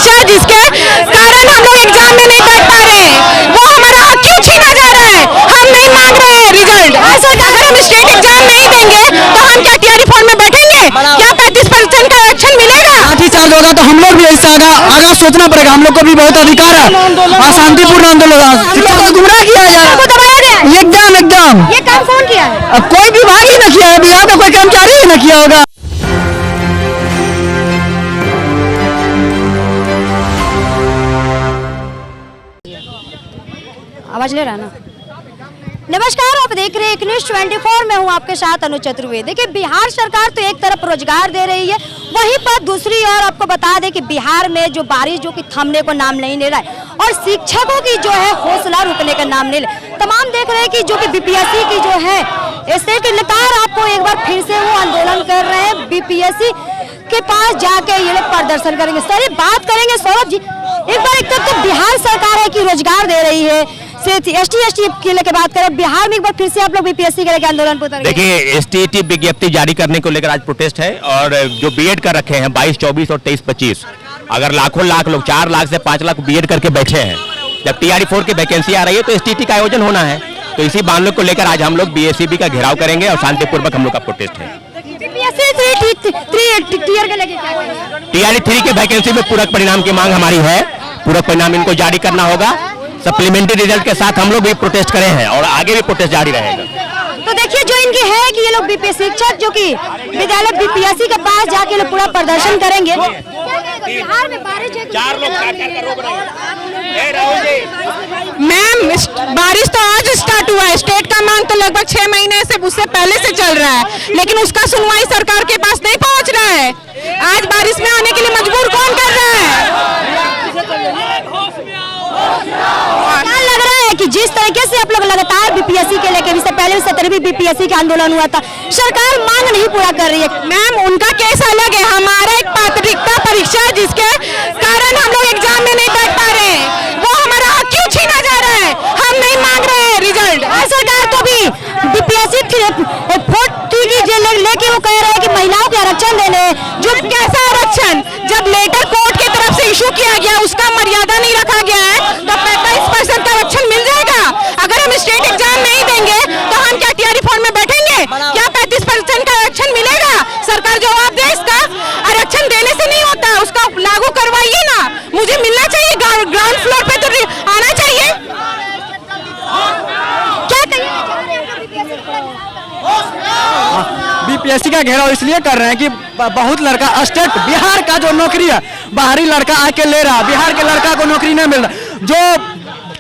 परीक्षा जिसके कारण हम लोग एग्जाम में नहीं बैठ पा रहे हैं, वो हमारा हक क्यों छीना जा रहा है? हम नहीं मांग रहे हैं रिजल्ट। ऐसा अगर हम स्टेट एग्जाम नहीं देंगे तो हम क्या टीआरई फॉर्म में बैठेंगे? क्या 35% का आरक्षण मिलेगा? लाठीचार्ज होगा तो हम लोग भी ऐसे आगे सोचना पड़ेगा। हम लोग को भी बहुत अधिकार है। शांतिपूर्ण आंदोलन शिक्षा को गुमराह किया है, दबाया गया है। एकदम ये काम कौन किया है? अब कोई विभाग ही न किया है, बिहार का कोई कर्मचारी ही न किया होगा। आवाज ले रहा है ना? नमस्कार, आप देख रहे हैं एक न्यूज़ 24 में हूँ आपके साथ अनु चतुर्वेदी। देखिए, बिहार सरकार तो एक तरफ रोजगार दे रही है, वहीं पर दूसरी ओर आपको बता दें कि बिहार में जो बारिश जो कि थमने को नाम नहीं ले रहा है और शिक्षकों की जो है हौसला रुकने का नाम नहीं ले। तमाम देख रहे हैं कि जो कि बीपीएससी की जो है ऐसे के लगातार आपको एक बार फिर से वो आंदोलन कर रहे हैं। बीपीएससी के पास जाके ये लोग प्रदर्शन करेंगे। सारी बात करेंगे सौरभ जी। एक बार एक तरफ तो बिहार सरकार है कि रोजगार दे रही है, एसटी के लेकर बात करें, बिहार में एक बार फिर से आप लोग बीपीएससी के लेकर आंदोलन पर उतरे। देखिए, एसटीईटी विज्ञप्ति जारी करने को लेकर आज प्रोटेस्ट है और जो बीएड कर रखे हैं 22, 24 और 23, 25, अगर लाखों लाख लोग 4 लाख से 5 लाख बीएड करके बैठे हैं, जब टीआरई 4 की वैकेंसी आ रही है तो एसटीईटी का आयोजन होना है। तो इसी मामले को लेकर आज हम लोग बीएससीबी का घेराव करेंगे और शांतिपूर्वक हम लोग का प्रोटेस्ट है। टीआरई 3 की वैकेंसी में पूरक परिणाम की मांग हमारी है। पूरक परिणाम इनको जारी करना होगा। सप्लीमेंट्री रिजल्ट के साथ हम लोग भी प्रोटेस्ट करे हैं और आगे भी प्रोटेस्ट जारी रहेगा। तो देखिए, जो इनकी है कि ये लोग बीपीएससी शिक्षक जो कि विद्यालय बीपीएससी के पास जाके लोग पूरा प्रदर्शन करेंगे। बिहार में बारिश मैम, बारिश तो आज स्टार्ट हुआ है। स्टेट का मांग तो लगभग 6 महीने से उससे पहले से चल रहा है, लेकिन उसका सुनवाई सरकार के पास नहीं पहुंच रहा है। आज बारिश में आने के लिए मजबूर कौन कर रहा है? क्या लग रहा है कि जिस तरीके से आप लोग लगातार बीपीएससी के लेकर इससे पहले 17वीं बीपीएससी का आंदोलन हुआ था, सरकार मांग नहीं पूरा कर रही है। मैम, उनका केस अलग है, हमारा एक पात्रता परीक्षा जिसके कारण हम लोग एग्जाम में नहीं बैठ पा रहे हैं, वो हमारा हक क्यों छीना जा रहा है? हम नहीं मांग रहे हैं रिजल्ट। सरकार तो भी बीपीएससी लेके वो कह रहे हैं कि महिलाओं के आरक्षण देने, जो कैसा आरक्षण? जब लेटर कोर्ट की तरफ से इशू किया गया, उसका मर्यादा नहीं रखा गया है, तो 35% का आरक्षण मिल जाएगा। अगर हम स्टेट एग्जाम नहीं देंगे तो हम क्या टीआरई फॉर्म में बैठेंगे? क्या 35% का आरक्षण मिलेगा? सरकार जवाब दे। इसका आरक्षण देने से नहीं होता, उसका लागू करवाइए ना। मुझे मिलना चाहिए, ग्राउंड फ्लोर पे तो आना चाहिए। क्या कहिए? बीपीएससी का घेराव इसलिए कर रहे हैं कि बहुत लड़का स्टेट बिहार का जो नौकरी है बाहरी लड़का आके ले रहा है, बिहार के लड़का को नौकरी नहीं मिल रहा। जो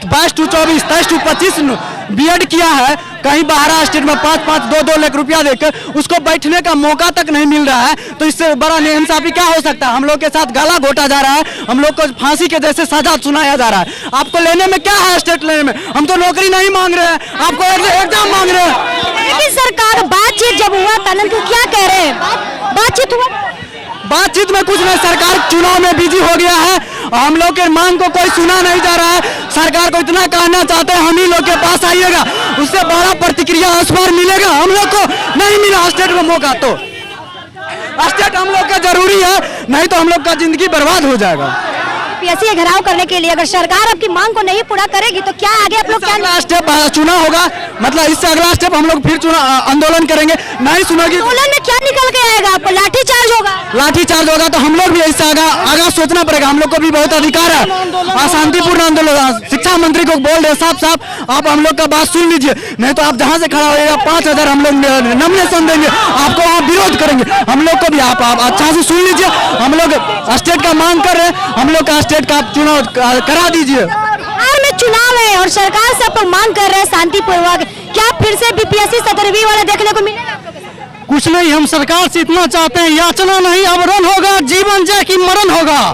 22 to 24, 23 to 25 बीएड किया है, कहीं बाहर स्टेट में 5-5, 2-2 लाख रुपया देकर उसको बैठने का मौका तक नहीं मिल रहा है। तो इससे बड़ा नाइंसाफी क्या हो सकता है? हम लोग के साथ गाला घोटा जा रहा है, हम लोग को फांसी के जैसे सजा सुनाया जा रहा है। आपको लेने में क्या है? स्टेट लेने में हम तो नौकरी नहीं मांग रहे हैं, आपको एग्जाम मांग रहे हैं। लेकिन सरकार बातचीत जब हुआ था तो क्या कह रहे हैं? बातचीत हुआ, बातचीत में कुछ नहीं, सरकार चुनाव में बिजी हो गया है। हम लोग के मांग को कोई सुना नहीं जा रहा है। सरकार को इतना कहना चाहते हैं हम ही लोग के पास आइएगा, उससे बड़ा प्रतिक्रिया इस बार मिलेगा। हम लोग को नहीं मिला स्टेट में मौका, तो स्टेट हम लोग का जरूरी है, नहीं तो हम लोग का जिंदगी बर्बाद हो जाएगा। बीपीएससी का घेराव करने के लिए अगर सरकार आपकी मांग को नहीं पूरा करेगी तो क्या आगे आप लोग क्या स्टेप चुनाव होगा? मतलब इससे अगला स्टेप हम लोग फिर आंदोलन करेंगे। नहीं सुनोगी आंदोलन में क्या निकल के आएगा? आपको लाठीचार्ज होगा? लाठीचार्ज होगा तो हम लोग भी ऐसे आगे सोचना पड़ेगा। हम लोग को भी बहुत अधिकार है। शांतिपूर्ण आंदोलन शिक्षा मंत्री को बोल रहे साफ आप हम लोग का बात सुन लीजिए, नहीं तो आप जहाँ से खड़ा होगा 5000 हम लोग नॉमिनेशन देंगे, आपको आप विरोध करेंगे। हम लोग को भी आप अच्छा से सुन लीजिए। हम लोग स्टेट का मांग कर रहे हैं, हम लोग का स्टेट का चुनाव करा दीजिए। बिहार में चुनाव है और सरकार से आप लोग मांग कर रहे हैं शांतिपूर्वक, क्या फिर से बीपीएससी 17वीं वाला देखने को मिलेगा? कुछ नहीं, हम सरकार से इतना चाहते हैं, याचना नहीं आवरण होगा, जीवन जय की मरण होगा।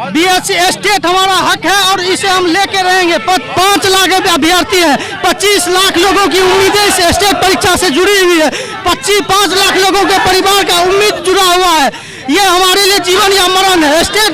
बीएससी स्टेट हमारा हक है और इसे हम लेके रहेंगे। 5 लाख अभ्यर्थी है, 25 लाख लोगों की उम्मीदें इस स्टेट परीक्षा से जुड़ी हुई है। 5 लाख लोगों के परिवार का उम्मीद जुड़ा हुआ है। ये हमारे लिए जीवन या मरण है। स्टेट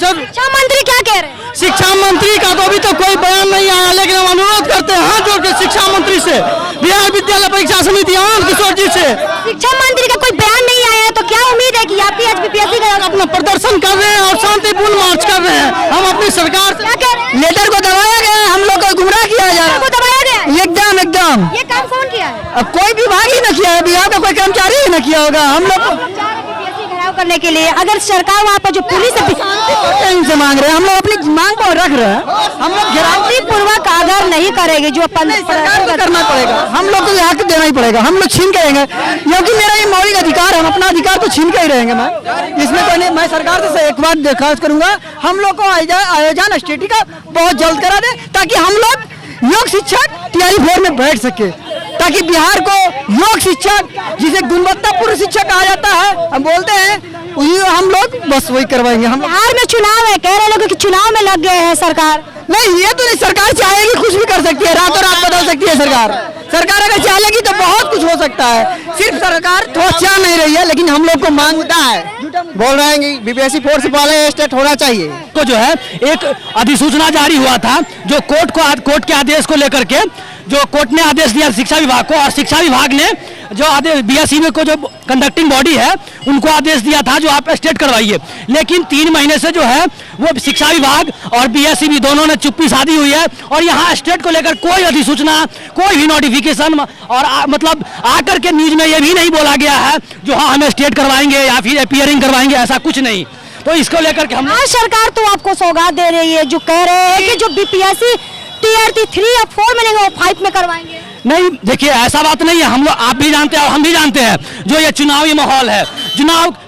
शिक्षा मंत्री क्या कह रहे हैं? शिक्षा मंत्री का तो अभी तो कोई बयान नहीं आया, लेकिन हम अनुरोध करते हैं हाथ जोड़ के शिक्षा मंत्री से, बिहार विद्यालय परीक्षा समिति आनंद किशोर जी से। शिक्षा मंत्री का कोई बयान नहीं आया है तो क्या उम्मीद है कि आपकी आज बीपीएससी का अपना प्रदर्शन कर रहे हैं और शांतिपूर्ण मार्च कर रहे हैं। हम अपनी सरकार क्या कह रहे हैं? लेटर को दबाया गया है, हम लोग को गुमराह किया जा रहा को दबाया गया है? है। एकदम ये काम कौन किया है? अब कोई विभाग ही न किया है, बिहार का कोई कर्मचारी ही न किया होगा। हम लोग बीपीएससी घेराव करने के लिए अगर सरकार वहाँ पर जो पुलिस इनसे मांग रहे हैं, हम लोग अपनी मांग को रख रहे हैं। हम लोग पूर्वक अगर नहीं करेगी जो सरकार को करना पड़ेगा, हम लोग को हक देना ही पड़ेगा। हम लोग छीन के रहेंगे क्योंकि मेरा ये मौलिक अधिकार है, हम अपना अधिकार तो छीन के ही रहेंगे। मैं इसमें कोई नहीं, मैं सरकार से एक बार दरखास्त करूंगा, हम लोग को आयोजन स्टेटी का बहुत जल्द करा दे, ताकि हम लोग योग शिक्षक टीआई 4 में बैठ सके, ताकि बिहार को योग शिक्षक जिसे गुणवत्तापूर्ण शिक्षा कहा जाता है, हम बोलते हैं हम लोग बस वही करवाएंगे। हम बिहार में चुनाव है, कह रहे लोग कि चुनाव में लग गए हैं सरकार। नहीं, ये तो नहीं, सरकार चाहेगी कुछ भी कर सकती है, रातों रात बदल सकती है सरकार। सरकार अगर चाहेगी तो बहुत कुछ हो सकता है। सिर्फ सरकार थोड़ा चाह नहीं रही है, लेकिन हम लोग को मांगता है, बोल रहे हैं कि बीपीएससी 4 से पहले स्टेट होना चाहिए। को जो है एक अधिसूचना जारी हुआ था, जो कोर्ट के आदेश को लेकर के, जो कोर्ट ने आदेश दिया शिक्षा विभाग को, और शिक्षा विभाग ने जो आदेश बीएसईबी को जो कंडक्टिंग बॉडी है उनको आदेश दिया था जो आप स्टेट करवाइए। लेकिन 3 महीने से जो है वो शिक्षा विभाग और बीएसईबी दोनों ने चुप्पी साधी हुई है, और यहाँ स्टेट को लेकर कोई अधिसूचना, कोई भी नोटिफिकेशन, और मतलब आकर के न्यूज में ये भी नहीं बोला गया है जो हाँ हम स्टेट करवाएंगे या फिर अपीयरिंग करवाएंगे, ऐसा कुछ नहीं। तो इसको लेकर के हम सरकार तो आपको सौगात दे रही है, जो कह रहे हैं कि जो बीपीएससी टीआर 3 या 4 में नहीं वो 5 में करवाएंगे। नहीं, देखिए ऐसा बात नहीं है, हम लोग, आप भी जानते हैं और हम भी जानते हैं, जो ये चुनावी माहौल है,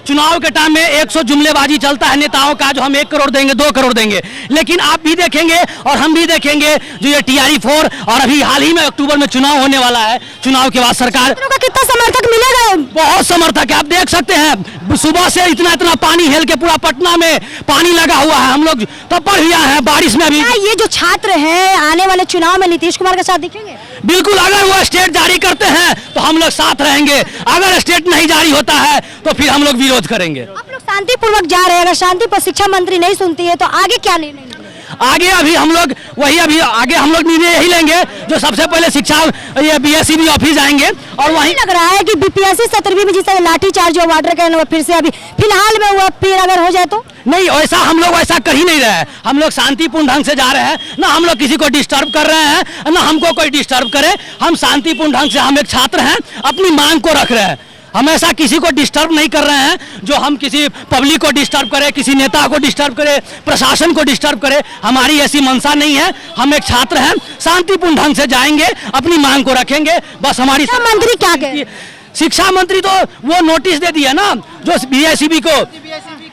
चुनाव के टाइम में 100 जुमलेबाजी चलता है नेताओं का, जो हम 1 करोड़ देंगे, 2 करोड़ देंगे। लेकिन आप भी देखेंगे और हम भी देखेंगे जो ये टीआरई 4 और अभी हाल ही में अक्टूबर में चुनाव होने वाला है, चुनाव के बाद सरकार का कितना समर्थक मिलेगा? बहुत समर्थक है, आप देख सकते हैं सुबह से इतना पानी हेल के पूरा पटना में पानी लगा हुआ है। हम लोग तब पर हुआ है बारिश में भी। ये जो छात्र हैं आने वाले चुनाव में नीतीश कुमार के साथ दिखेंगे? बिल्कुल, अगर वो स्टेट जारी करते हैं तो हम लोग साथ रहेंगे, अगर स्टेट नहीं जारी होता है तो फिर हम लोग विरोध करेंगे। आप लोग शांतिपूर्वक जा रहे हैं, अगर शांति पर शिक्षा मंत्री नहीं सुनती है तो आगे क्या निर्णय लेंगे? आगे अभी हम लोग आगे हम लोग निर्णय यही लेंगे, जो सबसे पहले शिक्षा ये बीएसईबी ऑफिस जाएंगे, और वहीं लग रहा है कि बीपीएससी 17वीं में जिस तरह लाठीचार्ज जो वाटर कैन हुआ, फिर से अभी फिलहाल में हुआ, फिर अगर हो जाए तो नहीं, ऐसा हम लोग ऐसा कर ही नहीं रहे हैं। हम लोग शांतिपूर्ण ढंग से जा रहे हैं, ना हम लोग किसी को डिस्टर्ब कर रहे हैं, ना हमको कोई डिस्टर्ब करे। हम शांतिपूर्ण ढंग से, हम एक छात्र हैं, अपनी मांग को रख रहे हैं। हम ऐसा किसी को डिस्टर्ब नहीं कर रहे हैं जो हम किसी पब्लिक को डिस्टर्ब करें, किसी नेता को डिस्टर्ब करें, प्रशासन को डिस्टर्ब करें। हमारी ऐसी मंशा नहीं है। हम एक छात्र हैं, शांतिपूर्ण ढंग से जाएंगे, अपनी मांग को रखेंगे। बस हमारी मंत्री क्या कहे? शिक्षा मंत्री तो वो नोटिस दे दिया ना, जो बीएसईबी को,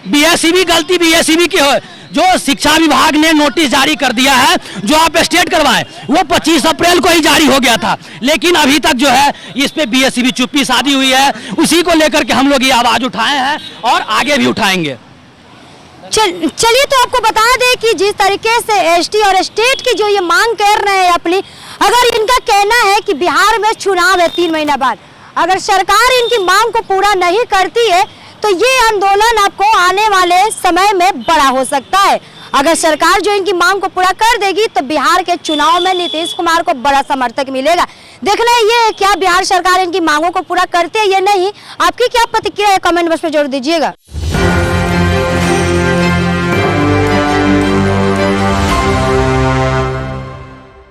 बीएसईबी गलती बीएसईबी की हो, जो शिक्षा विभाग ने नोटिस जारी कर दिया है जो आप स्टेट करवाएं, वो 25 अप्रैल को ही जारी हो गया था। लेकिन अभी तक जो है इस पे बीएसईबी चुप्पी साधी हुई है। उसी को लेकर के हम लोग ये आवाज उठाए हैं और आगे भी उठाएंगे। चलिए, तो आपको बता दें कि जिस तरीके से एसटी और स्टेट की जो ये मांग कर रहे हैं अपनी, अगर इनका कहना है कि बिहार में चुनाव है 3 महीना बाद, अगर सरकार इनकी मांग को पूरा नहीं करती है तो ये आंदोलन आपको आने वाले समय में बड़ा हो सकता है। अगर सरकार जो इनकी मांग को पूरा कर देगी तो बिहार के चुनाव में नीतीश कुमार को बड़ा समर्थक मिलेगा। देखना है ये क्या बिहार सरकार इनकी मांगों को पूरा करती है या नहीं। आपकी क्या प्रतिक्रिया है, कमेंट बॉक्स में जरूर दीजिएगा।